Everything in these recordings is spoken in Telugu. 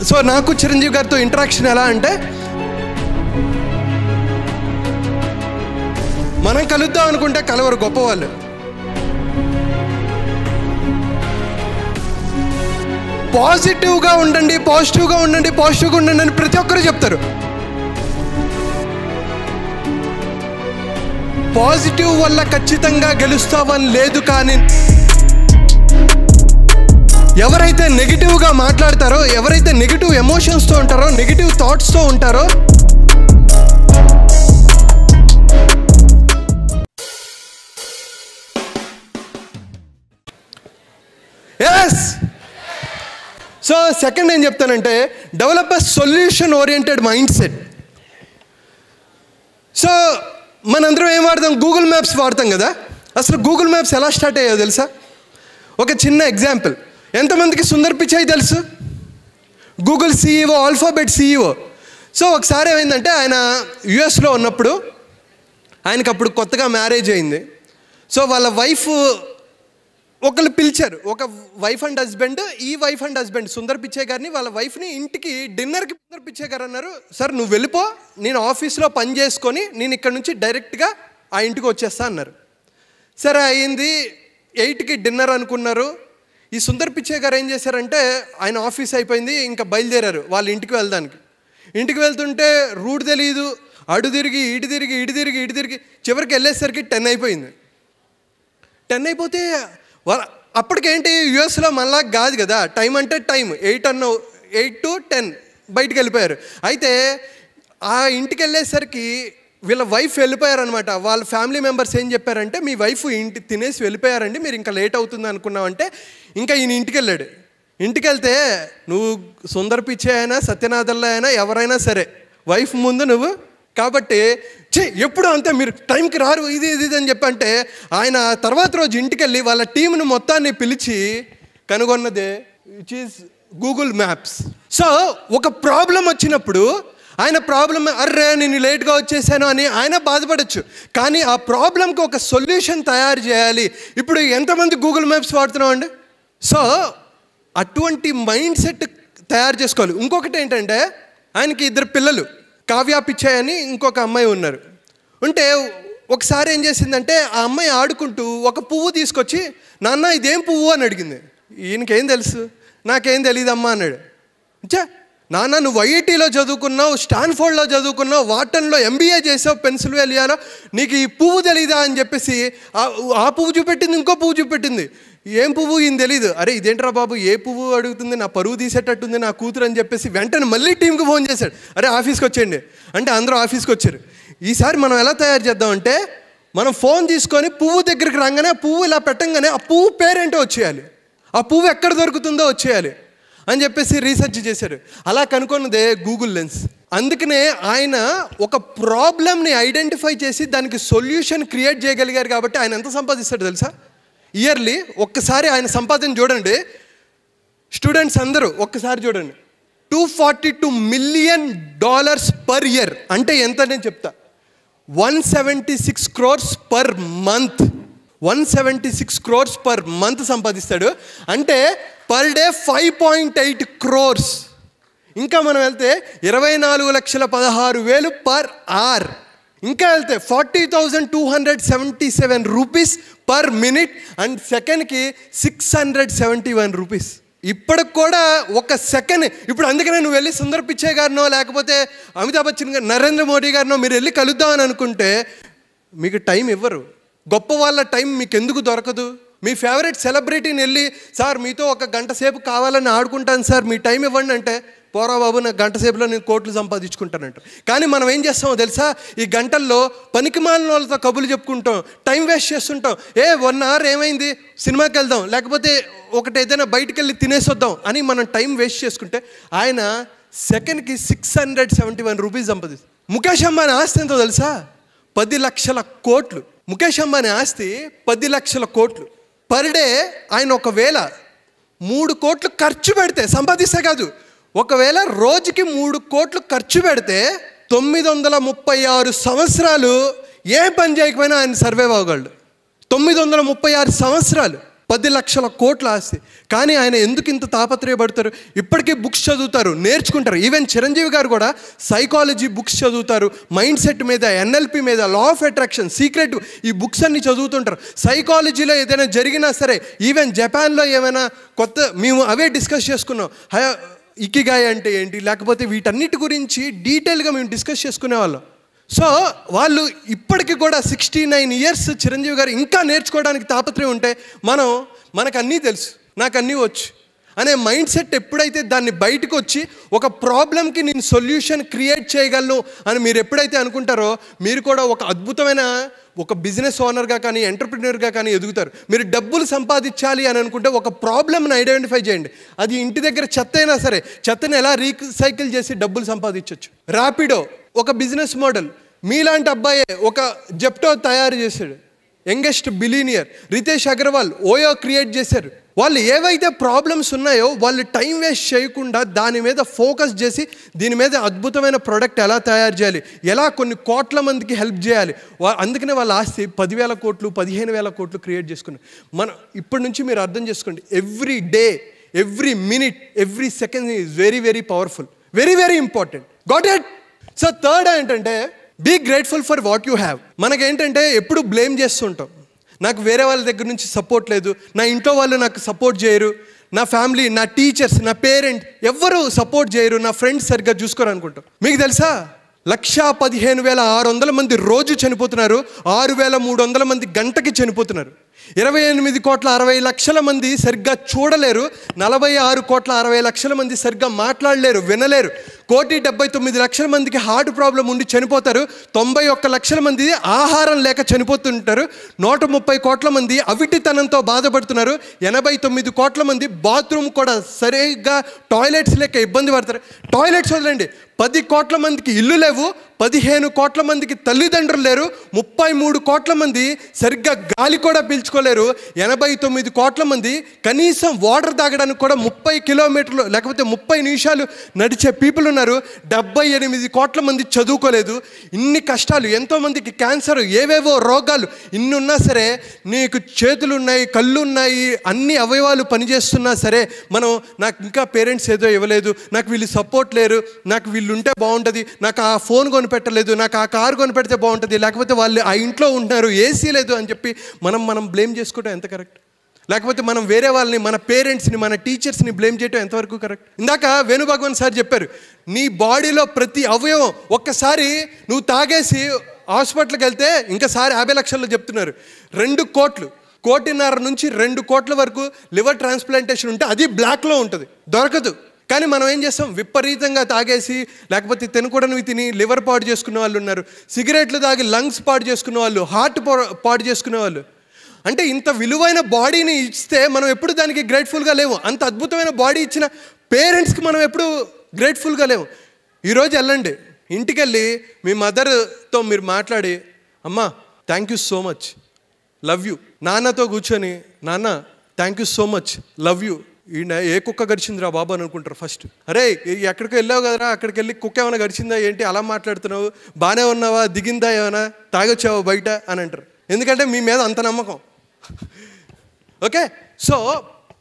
సో నాకు చిరంజీవి గారితో ఇంటరాక్షన్ ఎలా అంటే, మనం కలుద్దాం అనుకుంటే కలవరు గొప్పవాళ్ళు. పాజిటివ్గా ఉండండి, పాజిటివ్గా ఉండండి, పాజిటివ్గా ఉండండి అని ప్రతి ఒక్కరు చెప్తారు. పాజిటివ్ వల్ల ఖచ్చితంగా గెలుస్తావని లేదు. కానీ ఎవరైతే నెగిటివ్గా మాట్లాడతారో, ఎవరైతే నెగిటివ్ ఎమోషన్స్తో ఉంటారో, నెగిటివ్ థాట్స్తో ఉంటారో, ఎస్. సో సెకండ్ ఏం చెప్తానంటే, develop a solution oriented mind set. So మనందరం ఏం వాడతాం? గూగుల్ మ్యాప్స్ వాడతాం కదా. అసలు గూగుల్ మ్యాప్స్ ఎలా స్టార్ట్ అయ్యాయో తెలుసా? ఒక చిన్న ఎగ్జాంపుల్. ఎంతమందికి సుందర్ పిచాయ్ తెలుసు? Google CEO, alphabet CEO. So ఒకసారి ఏమైందంటే, ఆయన యుఎస్లో ఉన్నప్పుడు, ఆయనకు అప్పుడు కొత్తగా మ్యారేజ్ అయింది. సో వాళ్ళ వైఫ్ ఒకళ్ళు పిలిచారు, ఒక వైఫ్ అండ్ హస్బెండ్. ఈ wife and husband Sundar Pichai గారిని, వాళ్ళ వైఫ్ని ఇంటికి డిన్నర్కి సుందర్ పిచాయ్ గారు అన్నారు, సార్ నువ్వు వెళ్ళిపో, నేను ఆఫీస్లో పని చేసుకొని నేను ఇక్కడ నుంచి డైరెక్ట్గా ఆ ఇంటికి వచ్చేస్తా అన్నారు. సరే అయింది. 8కి డిన్నర్ అనుకున్నారు. ఈ సుందర్ పిచాయ్ గారు ఏం చేశారంటే, ఆయన ఆఫీస్ అయిపోయింది, ఇంకా బయలుదేరారు వాళ్ళ ఇంటికి వెళ్ళడానికి. ఇంటికి వెళ్తుంటే రూట్ తెలియదు, అడు తిరిగి ఇటు తిరిగి ఇటు తిరిగి ఇటు తిరిగి చివరికి వెళ్ళేసరికి 10 అయిపోయింది. 10 అయిపోతే అప్పటికేంటి, యుఎస్లో మళ్ళా కాదు కదా, టైం అంటే టైం 8 to 10 బయటికి వెళ్ళిపోయారు. అయితే ఆ ఇంటికి వెళ్ళేసరికి వీళ్ళ వైఫ్ వెళ్ళిపోయారనమాట. వాళ్ళ ఫ్యామిలీ మెంబర్స్ ఏం చెప్పారంటే, మీ వైఫ్ ఇంటి తినేసి వెళ్ళిపోయారండి, మీరు ఇంకా లేట్ అవుతుంది అనుకున్నామంటే, ఇంకా ఈయన ఇంటికి వెళ్ళాడు. ఇంటికి వెళ్తే, నువ్వు సుందర్ పిచాయ్ అయినా సత్యనాథల్లో అయినా ఎవరైనా సరే వైఫ్ ముందు నువ్వు కాబట్టి ఎప్పుడు అంతే, మీరు టైంకి రారు, ఇది ఇది అని చెప్పంటే, ఆయన తర్వాత రోజు ఇంటికి వెళ్ళి వాళ్ళ టీంను మొత్తాన్ని పిలిచి కనుగొన్నదే which is Google maps. So ఒక ప్రాబ్లం వచ్చినప్పుడు ఆయన ప్రాబ్లం, అర్రే నేను లేట్గా వచ్చేసాను అని ఆయన బాధపడచ్చు, కానీ ఆ ప్రాబ్లంకి ఒక సొల్యూషన్ తయారు చేయాలి. ఇప్పుడు ఎంతమంది గూగుల్ మ్యాప్స్ వాడుతున్నాం అండి? సో అటువంటి మైండ్ సెట్ తయారు చేసుకోవాలి. ఇంకొకటి ఏంటంటే, ఆయనకి 2 పిల్లలు, కావ్య పిచాయ్ అని ఇంకొక అమ్మాయి ఉన్నారు. ఉంటే ఒకసారి ఏం చేసిందంటే, ఆ అమ్మాయి ఆడుకుంటూ ఒక పువ్వు తీసుకొచ్చి, నాన్న ఇదేం పువ్వు అని అడిగింది. ఈయనకేం తెలుసు? నాకేం తెలియదమ్మా అన్నాడు. నాన్న నువ్వు ఐఐటీలో చదువుకున్నావు, స్టాన్ఫోర్డ్లో చదువుకున్నావు, వాటన్లో MBA చేసావు, పెన్సిల్వేనియాలో, నీకు ఈ పువ్వు తెలీదా అని చెప్పేసి ఆ పువ్వు చూపెట్టింది, ఇంకో పువ్వు చూపెట్టింది. ఏం పువ్వు ఈయన తెలీదు. అరే ఇదేంట్రా బాబు, ఏ పువ్వు అడుగుతుంది, నా పరువు తీసేటట్టుంది నా కూతురు అని చెప్పేసి వెంటనే మళ్ళీ టీంకి ఫోన్ చేశాడు, అరే ఆఫీస్కి వచ్చేయండి అంటే. అందరూ ఆఫీస్కి వచ్చారు. ఈసారి మనం ఎలా తయారు చేద్దామంటే, మనం ఫోన్ తీసుకొని పువ్వు దగ్గరికి రాగానే, ఆ పువ్వు ఇలా పెట్టంగానే ఆ పువ్వు పేరేంటో వచ్చేయాలి, ఆ పువ్వు ఎక్కడ దొరుకుతుందో వచ్చేయాలి అని చెప్పేసి రీసెర్చ్ చేశారు. అలా కనుక్కున్నదే గూగుల్ లెన్స్. అందుకనే ఆయన ఒక ప్రాబ్లమ్ని ఐడెంటిఫై చేసి దానికి సొల్యూషన్ క్రియేట్ చేయగలిగారు. కాబట్టి ఆయన ఎంత సంపాదిస్తాడు తెలుసా? ఇయర్లీ ఒక్కసారి ఆయన సంపాదన చూడండి, స్టూడెంట్స్ అందరూ ఒక్కసారి చూడండి, $242 million పర్ ఇయర్. అంటే ఎంత నేను చెప్తా, 176 crores per month. 176 crores per month సంపాదిస్తాడు. అంటే పర్ డే 5.8 crores. ఇంకా మనం వెళ్తే 24,16,000 పర్ అవర్. ఇంకా వెళ్తే 40,277 రూపీస్ పర్ మినిట్. అండ్ సెకండ్కి 671 రూపీస్. ఇప్పటికి కూడా ఒక సెకండ్. ఇప్పుడు అందుకనే నువ్వు వెళ్ళి సుందర్ పిచాయ్ గారినో, లేకపోతే అమితాబ్ బచ్చన్ గారు, నరేంద్ర మోడీ గారినో మీరు వెళ్ళి కలుద్దామని అనుకుంటే మీకు టైం ఇవ్వరు. గొప్ప వాళ్ళ టైం మీకు ఎందుకు దొరకదు? మీ ఫేవరెట్ సెలబ్రిటీని వెళ్ళి, సార్ మీతో 1 గంట సేపు కావాలని ఆడుకుంటాను సార్, మీ టైం ఇవ్వండి అంటే, పోరా బాబు నాకు గంట సేపులో నేను కోట్లు సంపాదించుకుంటానంట. కానీ మనం ఏం చేస్తామో తెలుసా, ఈ గంటల్లో పనికిమాలిన వాళ్ళతో కబుర్లు చెప్పుకుంటాం, టైం వేస్ట్ చేస్తుంటాం. 1 hour ఏమైంది, సినిమాకి వెళ్దాం, లేకపోతే ఏదైనా బయటికి వెళ్ళి తినేసొద్దాం అని మనం టైం వేస్ట్ చేసుకుంటే, ఆయన సెకండ్కి 671 రూపీస్ సంపాదిస్తాడు. ముఖేష్ అంబానీ ఆస్తి ఎంతో తెలుసా? 10 లక్షల కోట్లు. ముఖేష్ అంబానీ ఆస్తి 10 లక్షల కోట్లు. పర్ డే ఆయన ఒకవేళ 3 కోట్లు ఖర్చు పెడితే, సంపాదిస్తే కాదు, ఒకవేళ రోజుకి 3 కోట్లు ఖర్చు పెడితే 936 సంవత్సరాలు ఏ పని చేయకపోయినా ఆయన సర్వైవ్ అవ్వగలడు. 936 సంవత్సరాలు 10 లక్షల కోట్ల ఆస్తి. కానీ ఆయన ఎందుకు ఇంత తాపత్రయపడతారు? ఇప్పటికీ బుక్స్ చదువుతారు, నేర్చుకుంటారు. ఈవెన్ చిరంజీవి గారు కూడా సైకాలజీ బుక్స్ చదువుతారు, మైండ్ సెట్ మీద, NLP మీద, లా ఆఫ్ అట్రాక్షన్, సీక్రెట్, ఈ బుక్స్ అన్ని చదువుతుంటారు. సైకాలజీలో ఏదైనా జరిగినా సరే, ఈవెన్ జపాన్లో ఏమైనా కొత్త, మేము అవే డిస్కస్ చేసుకున్నాం. ఇకిగాయ్ అంటే ఏంటి, లేకపోతే వీటన్నిటి గురించి డీటెయిల్గా మేము డిస్కస్ చేసుకునేవాళ్ళం. సో వాళ్ళు ఇప్పటికి కూడా 69 ఇయర్స్ చిరంజీవి గారు ఇంకా నేర్చుకోవడానికి తాపత్రయం ఉంటే, మనకు అన్నీ తెలుసు, నాకు అన్నీ వచ్చు అనే మైండ్ సెట్ ఎప్పుడైతే దాన్ని బయటకు వచ్చి ఒక ప్రాబ్లంకి నేను సొల్యూషన్ క్రియేట్ చేయగలను అని మీరు ఎప్పుడైతే అనుకుంటారో, మీరు కూడా ఒక అద్భుతమైన ఒక బిజినెస్ ఓనర్గా కానీ, ఎంటర్ప్రినర్గా కానీ ఎదుగుతారు. మీరు డబ్బులు సంపాదించాలి అని అనుకుంటే ఒక ప్రాబ్లమ్ని ఐడెంటిఫై చేయండి. అది ఇంటి దగ్గర చెత్త అయినా సరే, చెత్తని ఎలా రీసైకిల్ చేసి డబ్బులు సంపాదించవచ్చు. ర్యాపిడో ఒక బిజినెస్ మోడల్. మీలాంటి అబ్బాయే ఒక జెప్టో తయారు చేశాడు, youngest billionaire. Ritesh Agarwal OYO create చేశారు. వాళ్ళు ఏవైతే ప్రాబ్లమ్స్ ఉన్నాయో వాళ్ళు టైం వేస్ట్ చేయకుండా దాని మీద ఫోకస్ చేసి దీని మీద అద్భుతమైన ప్రోడక్ట్ ఎలా తయారు చేయాలి, ఎలా కొన్ని కోట్ల మందికి హెల్ప్ చేయాలి, అందుకనే వాళ్ళ ఆస్తి 10,000 కోట్లు 15,000 కోట్లు క్రియేట్ చేసుకున్నారు. ఇప్పటి నుంచి మీరు అర్థం చేసుకోండి, every day, every minute, every second is very very powerful, very very important. Got it? So third ఏంటంటే, be grateful for what you have. మనకేంటంటే ఎప్పుడు బ్లేమ్ చేస్తుంటాం. నాకు వేరే వాళ్ళ దగ్గర నుంచి సపోర్ట్ లేదు, నా ఇంట్లో వాళ్ళు నాకు సపోర్ట్ చేయరు, నా ఫ్యామిలీ, నా టీచర్స్, నా పేరెంట్ ఎవ్వరు సపోర్ట్ చేయరు, నా ఫ్రెండ్స్ సరిగ్గా చూసుకోరు అనుకుంటాం. మీకు తెలుసా 1,15,600 మంది రోజు చనిపోతున్నారు, 6,300 మంది గంటకి చనిపోతున్నారు. 28,60,00,000 మంది సరిగ్గా చూడలేరు, 46,60,00,000 మంది సరిగ్గా మాట్లాడలేరు, వినలేరు. 1,79,00,000 మందికి హార్ట్ ప్రాబ్లం ఉండి చనిపోతారు. 91,00,000 మంది ఆహారం లేక చనిపోతుంటారు. 130 కోట్ల మంది అవిటితనంతో బాధపడుతున్నారు. 89 కోట్ల మంది బాత్రూమ్ కూడా సరిగ్గా టాయిలెట్స్ లేక ఇబ్బంది పడతారు. టాయిలెట్స్ వదలండి, 10 కోట్ల మందికి ఇల్లు లేవు, 15 కోట్ల మందికి తల్లిదండ్రులు లేరు, 33 కోట్ల మంది సరిగ్గా గాలి కూడా పీల్చుకోలేరు, 89 కోట్ల మంది కనీసం వాటర్ తాగడానికి కూడా 30 కిలోమీటర్లు లేకపోతే 30 నిమిషాలు నడిచే పీపుల్ ఉన్నారు. 78 కోట్ల మంది చదువుకోలేదు. ఇన్ని కష్టాలు, ఎంతోమందికి క్యాన్సర్, ఏవేవో రోగాలు, ఇన్ని ఉన్నా సరే, నీకు చేతులు ఉన్నాయి, కళ్ళు ఉన్నాయి, అన్ని అవయవాలు పనిచేస్తున్నా సరే, నాకు ఇంకా పేరెంట్స్ ఏదో ఇవ్వలేదు, నాకు వీళ్ళు సపోర్ట్ లేరు, నాకు వీళ్ళు ఉంటే బాగుంటుంది, నాకు ఆ ఫోన్ కొనిపెట్టలేదు, నాకు ఆ కారు కొనిపెడితే బాగుంటుంది, లేకపోతే వాళ్ళు ఆ ఇంట్లో ఉంటున్నారు, ఏసీ లేదు అని చెప్పి మనం బ్లేమ్ చేసుకోవడం ఎంత కరెక్ట్? లేకపోతే మనం వేరే వాళ్ళని, మన పేరెంట్స్ని, మన టీచర్స్ని బ్లేమ్ చేయడం ఎంతవరకు కరెక్ట్? ఇందాక వేణుభగవాన్ సార్ చెప్పారు, నీ బాడీలో ప్రతి అవయవం, ఒక్కసారి నువ్వు తాగేసి హాస్పిటల్కి వెళ్తే ఇంకసారి 50 లక్షల్లో చెప్తున్నారు, 2 కోట్లు, 1.5 నుంచి 2 కోట్ల వరకు లివర్ ట్రాన్స్ప్లాంటేషన్ ఉంటే అది బ్లాక్లో ఉంటుంది, దొరకదు. కానీ మనం ఏం చేస్తాం, విపరీతంగా తాగేసి, లేకపోతే తినకూడనివి తిని లివర్ పాడు చేసుకునే వాళ్ళు ఉన్నారు, సిగరెట్లు తాగి లంగ్స్ పాడు చేసుకునే వాళ్ళు, హార్ట్ పాడు చేసుకునే వాళ్ళు. అంటే ఇంత విలువైన బాడీని ఇస్తే మనం ఎప్పుడు దానికి గ్రేట్ఫుల్గా లేవు. అంత అద్భుతమైన బాడీ ఇచ్చిన పేరెంట్స్కి మనం ఎప్పుడు గ్రేట్ఫుల్గా లేవు. ఈరోజు వెళ్ళండి, ఇంటికి వెళ్ళి మీ మదర్తో మీరు మాట్లాడి, అమ్మా thank you so much, love you. నాన్నతో కూర్చొని, నాన్న thank you so much, love you. ఏ కుక్క గడిచిందిరా బాబు అని అనుకుంటారు ఫస్ట్. అరే ఎక్కడికి వెళ్ళావు కదరా, అక్కడికి వెళ్ళి కుక్క ఏమైనా గడిచిందా ఏంటి, అలా మాట్లాడుతున్నావు, బాగానే ఉన్నావా, దిగిందా, ఏమైనా తాగొచ్చావా బయట అని అంటారు. ఎందుకంటే మీ మీద అంత నమ్మకం. ఓకే, సో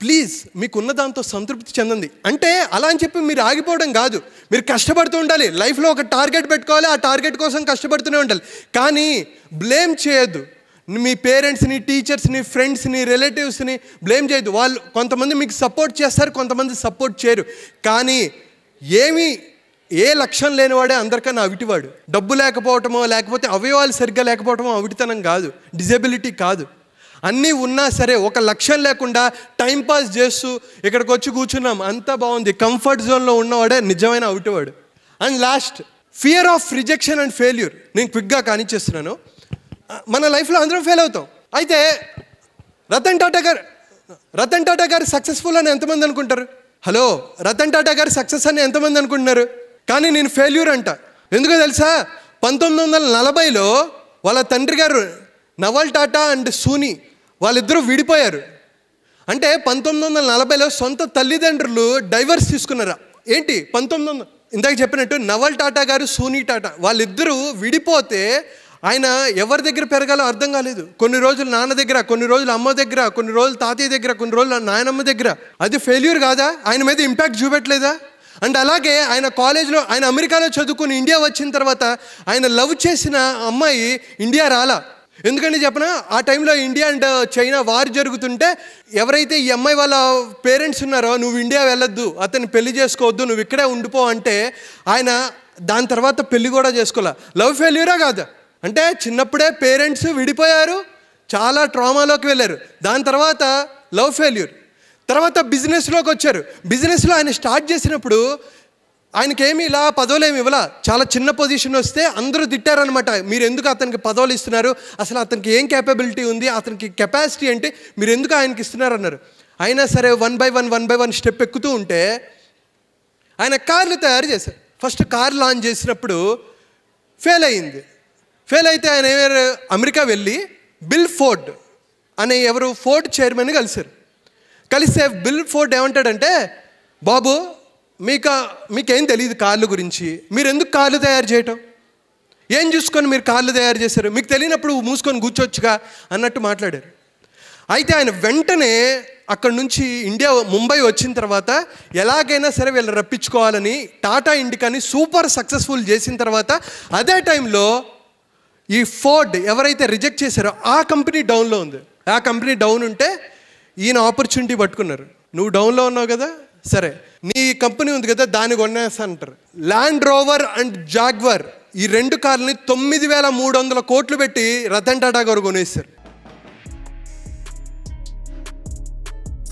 ప్లీజ్ మీకున్న దాంతో సంతృప్తి చెందండి. అంటే అలా అని చెప్పి మీరు ఆగిపోవడం కాదు, మీరు కష్టపడుతూ ఉండాలి. లైఫ్లో ఒక టార్గెట్ పెట్టుకోవాలి, ఆ టార్గెట్ కోసం కష్టపడుతూనే ఉండాలి. కానీ బ్లేమ్ చేయొద్దు. మీ పేరెంట్స్ని, టీచర్స్ని, ఫ్రెండ్స్ని, రిలేటివ్స్ని బ్లేమ్ చేయొద్దు. వాళ్ళు కొంతమంది మీకు సపోర్ట్ చేస్తారు, కొంతమంది సపోర్ట్ చేయరు. కానీ ఏ లక్ష్యం లేనివాడే అందరికన్నా అవిటివాడు. డబ్బు లేకపోవటమో, లేకపోతే అవయవాలు సరిగ్గా లేకపోవటమో అవిటితనం కాదు, డిజబిలిటీ కాదు. అన్నీ ఉన్నా సరే ఒక లక్ష్యం లేకుండా టైంపాస్ చేస్తూ ఇక్కడికి వచ్చి కూర్చున్నాం, అంతా బాగుంది, కంఫర్ట్ జోన్లో ఉన్నవాడే నిజమైన అవిటివాడు. And last, fear of rejection and failure. నేను క్విక్గా కానిచ్చేస్తున్నాను. మన లైఫ్లో అందరం ఫెయిల్ అవుతాం. అయితే రతన్ టాటా గారు సక్సెస్ఫుల్ అని ఎంతమంది అనుకుంటారు? హలో, రతన్ టాటా గారు సక్సెస్ అని ఎంతమంది అనుకుంటున్నారు? కానీ నేను ఫెయిల్యూర్ అంట. ఎందుకో తెలుసా? 1940లో వాళ్ళ తండ్రి గారు నవల్ టాటా అండ్ సూని వాళ్ళిద్దరూ విడిపోయారు. అంటే 1940లో సొంత తల్లిదండ్రులు డైవర్స్ తీసుకున్నారా ఏంటి? 1900 ఇందాక చెప్పినట్టు నవల్ టాటా గారు, సూని టాటా వాళ్ళిద్దరూ విడిపోతే ఆయన ఎవరి దగ్గర పెరగాలో అర్థం కాలేదు. కొన్ని రోజులు నాన్న దగ్గర, కొన్ని రోజులు అమ్మ దగ్గర, కొన్ని రోజులు తాతయ్య దగ్గర, కొన్ని రోజులు నాయనమ్మ దగ్గర. అది ఫెయిల్యూర్ కాదా? ఆయన మీద ఇంపాక్ట్ చూపెట్టలేదా? అండ్ అలాగే ఆయన కాలేజ్లో, ఆయన అమెరికాలో చదువుకుని ఇండియా వచ్చిన తర్వాత ఆయన లవ్ చేసిన అమ్మాయి ఇండియా రాలా. ఎందుకంటే చెప్పనా, ఆ టైంలో ఇండియా అండ్ చైనా వార్ జరుగుతుంటే ఎవరైతే ఈ అమ్మాయి వాళ్ళ పేరెంట్స్ ఉన్నారో, నువ్వు ఇండియా వెళ్ళొద్దు, అతన్ని పెళ్లి చేసుకోవద్దు, నువ్వు ఇక్కడే ఉండిపో అంటే ఆయన దాని తర్వాత పెళ్లి కూడా చేసుకోలే. లవ్ ఫెయిల్యూరా కాదా? అంటే చిన్నప్పుడే పేరెంట్స్ విడిపోయారు, చాలా ట్రామాలోకి వెళ్ళారు. దాని తర్వాత లవ్ ఫెయిల్యూర్. తర్వాత బిజినెస్లోకి వచ్చారు. బిజినెస్లో ఆయన స్టార్ట్ చేసినప్పుడు ఆయనకేమి ఇలా పదవులు ఏమి ఇవ్వాల. చాలా చిన్న పొజిషన్ వస్తే అందరూ తిట్టారనమాట. మీరు ఎందుకు అతనికి పదవులు ఇస్తున్నారు, అసలు అతనికి ఏం క్యాపబిలిటీ ఉంది, అతనికి కెపాసిటీ అంటే మీరు ఎందుకు ఆయనకి ఇస్తున్నారు అన్నారు. అయినా సరే వన్ బై వన్ స్టెప్ ఎక్కుతూ ఉంటే ఆయన కార్లు తయారు చేశారు. ఫస్ట్ కార్ లాంచ్ చేసినప్పుడు ఫెయిల్ అయింది. ఫెయిల్ అయితే ఆయన అమెరికా వెళ్ళి బిల్ ఫోర్డ్ అనే ఫోర్డ్ చైర్మన్ కలిశారు. కలిస్తే బిల్ ఫోర్డ్ ఏమంటాడంటే, బాబు మీకేం తెలియదు కార్ల గురించి, మీరు ఎందుకు కార్లు తయారు చేయటం, ఏం చూసుకొని మీరు కార్లు తయారు చేశారు, మీకు తెలియనప్పుడు మూసుకొని కూర్చోవచ్చుగా అన్నట్టు మాట్లాడారు. అయితే ఆయన వెంటనే అక్కడ నుంచి ముంబై వచ్చిన తర్వాత ఎలాగైనా సరే వీళ్ళని రప్పించుకోవాలని టాటా ఇండికాని సూపర్ సక్సెస్ఫుల్ చేసిన తర్వాత అదే టైంలో ఈ ఫోర్డ్ ఎవరైతే రిజెక్ట్ చేశారో ఆ కంపెనీ డౌన్లో ఉంది. ఆ కంపెనీ డౌన్ ఉంటే ఈయన ఆపర్చునిటీ పట్టుకున్నారు. నువ్వు డౌన్లో ఉన్నావు కదా, సరే నీ కంపెనీ ఉంది కదా, దాన్ని కొనేస్తా అంటారు. ల్యాండ్ రోవర్ అండ్ జాగ్వర్ ఈ 2 కార్లని 9,300 కోట్లు పెట్టి రతన్ టాటా గారు కొనేస్తారు.